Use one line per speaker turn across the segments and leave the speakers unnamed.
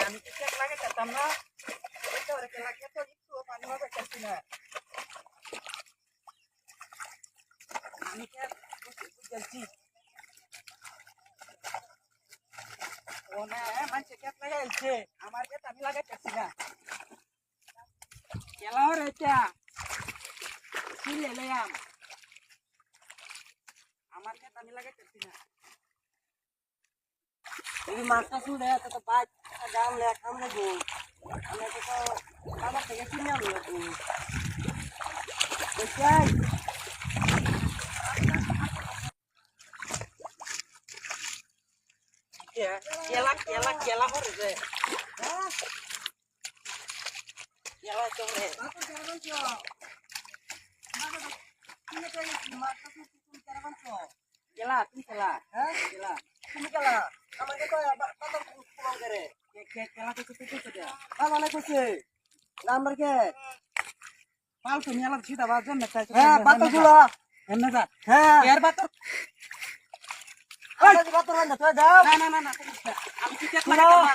আমি চেক লাগে যেতাম না পানি হবে চাচ্ছি না আমি চলছি ও না মানুষে খেত লাগাইছে আমার খেত আমি লাগাই চাচ্ছি না কেলা রেটা চিলে লেয়াম আমার খেত আমি লাগাই চাচ্ছি না এই মাছটা শুনে তো বাইক দাম লে খাম লাগবো আমি তো আমার থেকে কিনে আনবো লাগবো বুঝছাই কেলা কেলা কেলা করে যে কেলা চলে কেলা তুমি কেলা হ্যাঁ কেলা তুমি কেলা আমাকে তো বাতার কুলাম করে কেলা তো তুই কইছ দে ভালো কইছে নাম্বার কে পাল তুমি আলাদা সিধা বাজন না হ্যাঁ বাতার গুলো এমনে যা হ্যাঁ এর বাতার ওই বাতার না তুই যাও না না না আমি কি কেট লাগাই না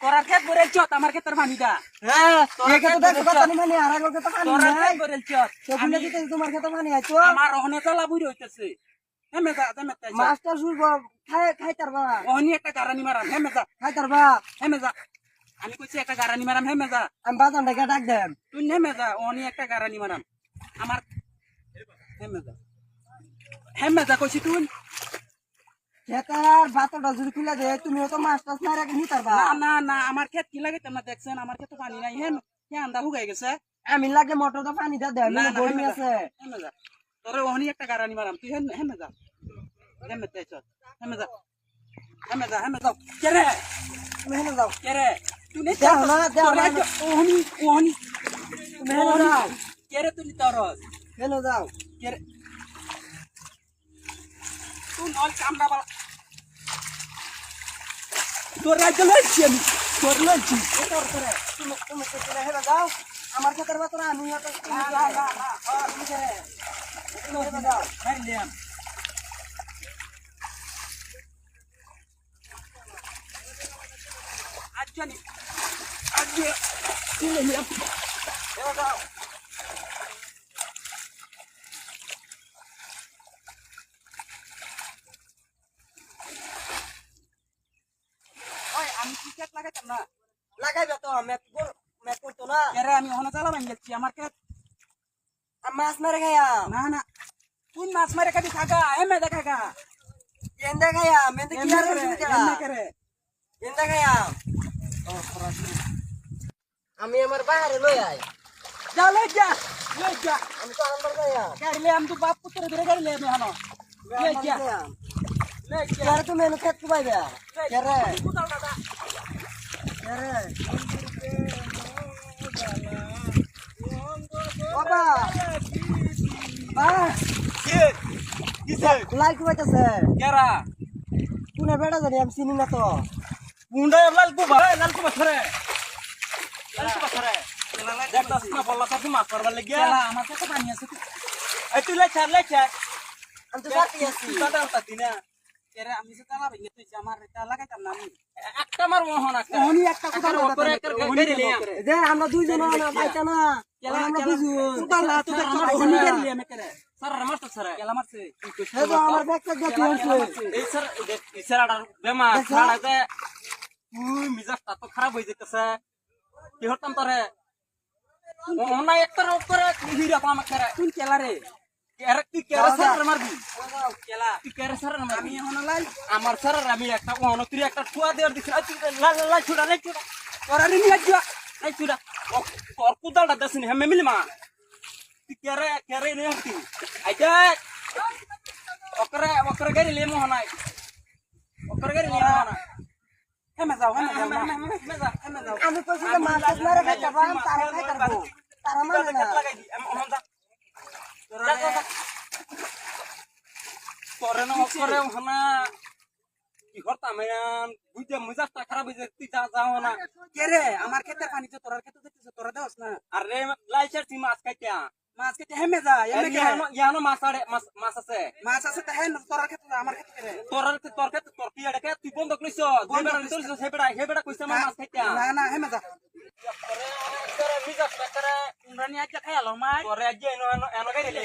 তোরার ক্ষেত বরেল চত আমার ক্ষেতের পানি দা হ্যাঁ তোর ক্ষেত দেখ পানি মানে আর আগের ক্ষেত পানি তোরার ক্ষেত বরেল চত সেগুলো দিতে তোমার ক্ষেত পানি আইতো আমার ওহনে তো লাভ হইতেছে হেমে যা দেমে তাই মাস্টার শুইব খাই তারবা ওহনি একটা গারানি মারাম হেমে যা খাই তারবা হেমে যা আমি কইছি একটা গারানি মারাম হেমে যা আমি বাজান ডাকে ডাক দেম তুই হেমে যা ওহনি একটা গারানি মারাম আমার হেমে যা কইছি তুই খেতার বাতটা যদি খুলে দে তুমি তো মাছ টাছ মারা নি তারবা না না না আমার ক্ষেত কি লাগে তোমরা দেখছেন আমার ক্ষেত পানি নাই হেম কে আন্দা হুগাই গেছে আমি লাগে মোটর তো পানি দা দে আমি বড়ি আছে হেমে যা তোরে ওহনি একটা গারানি মারাম তুই হেমে যা হেমে তাই চল হেমে যা হেমে যাও কেরে তুমি হেমে যাও কেরে তুমি যাও না ওহনি তুমি হেমে যাও কেরে তুমি তরস হেমে যাও কেরে তুই নল কামড়া বালা তোর রাজ্য লইছি আমি তোর লইছি তোর করে তুমি করে হেরা যাও আমার ক্ষেতের বাতরা আমি তো না না না তুমি করে তুমি হেরা যাও ভাই লিয়াম আজনি চিলে লিয়াম হেরা যাও আমি কি ক্ষেত লাগাইতাম না লাগাইবে তো ম্যাপ করতো না কেরে আমি ওখানে চালাবাই যাচ্ছি আমার ক্ষেত মাছ মারে খাইয়া না না তুই মাছ মারে খাবি খাগা এমে দেখা গা এন্দা খাইয়া মেন্দে কি আর এমনে করে এন্দা খাইয়া আমি আমার বাইরে লই আই যা লই যা আমি তো আন্দার খাইয়া গাড়ি লে আমি তো বাপ পুত্র ধরে গাড়ি লে আমি হানো লই যা কেরে তুমি এনে ক্ষেত কুবাইবে কেরে বাবা লাইক হইতেছে কেরা কোনে বেড়া জানি আমি চিনি না তো মুন্ডা লাল কুবা ধরে দেখতাছ না বললা তো মাছ করবার লাগিয়া আমার কাছে পানি আছে এই তুই লেখা আমি তো সাথে আছি দাদা তাতি না কেরে আমি যে তালা ভেঙে তুই আমার এটা লাগাইতাম না আমি একটা মার মোহন আছে ওহনি একটা কথা করে গাড়ি লিয়া দে আমরা দুইজন না বাইটা না কেলা আমরা দুইজন তুতালা তো আমার ওহনি গাড়ি লিয়া মেকরে স্যার আমার তো স্যার কেলা মারছে হে তো আমার ব্যাগটা গতি হইছে এই স্যার এই স্যারটা বেমা ছাড়াতে তুই মিজাজটা তো খারাপ হই যাইতেছে কি হতাম তোরে ওনা একটা রোগ করে হিরা পামা করে তুই কেলা রে তুই কেরা স্যার মারবি কেলা তুই কেরা স্যার আমি এখন লাই আমার স্যার আমি একটা অনত্রি একটা ঠুয়া দেওয়ার দিছি লাই ছুড়া তোরা নিয়ে যা লাই ছুড়া তোর কুদালটা দেছিস হেমে মিলিমা তুই কেরে নিয়ে আসতি আইতে ওকরে গাড়ি লিয়ে মোহনাই ওকরে গাড়ি লিয়ে মোহনা হেমে যাও আমি কইছি যে মাছ মারে খাইতে পারম তারা খাইতে পারবো তারা মানে না লাগাই দি আমি ওহন যা তোরে না ওকরে ওহনা কি করতাম বুঝতে মেজাজটা খারাপ হয়েছে তুই যাও না কে রে আমার ক্ষেতের পানি তো তোরার ক্ষেতে দেখতেছ তোরা দেওস না আরে লাইট ছাড়ছি মাছ খাইতে হেমে যা ইয়ানো মাছ আছে তা হেন তোরার ক্ষেতে আমার ক্ষেতে রে তোর ক্ষেতে তোর কি এটাকে তুই বন্ধ করিস হেবেড়া কইছে আমার মাছ খাইতে না হেমে যা উমরানি আজকে খাইলো মাছ তোরে আজকে এনো গাইলে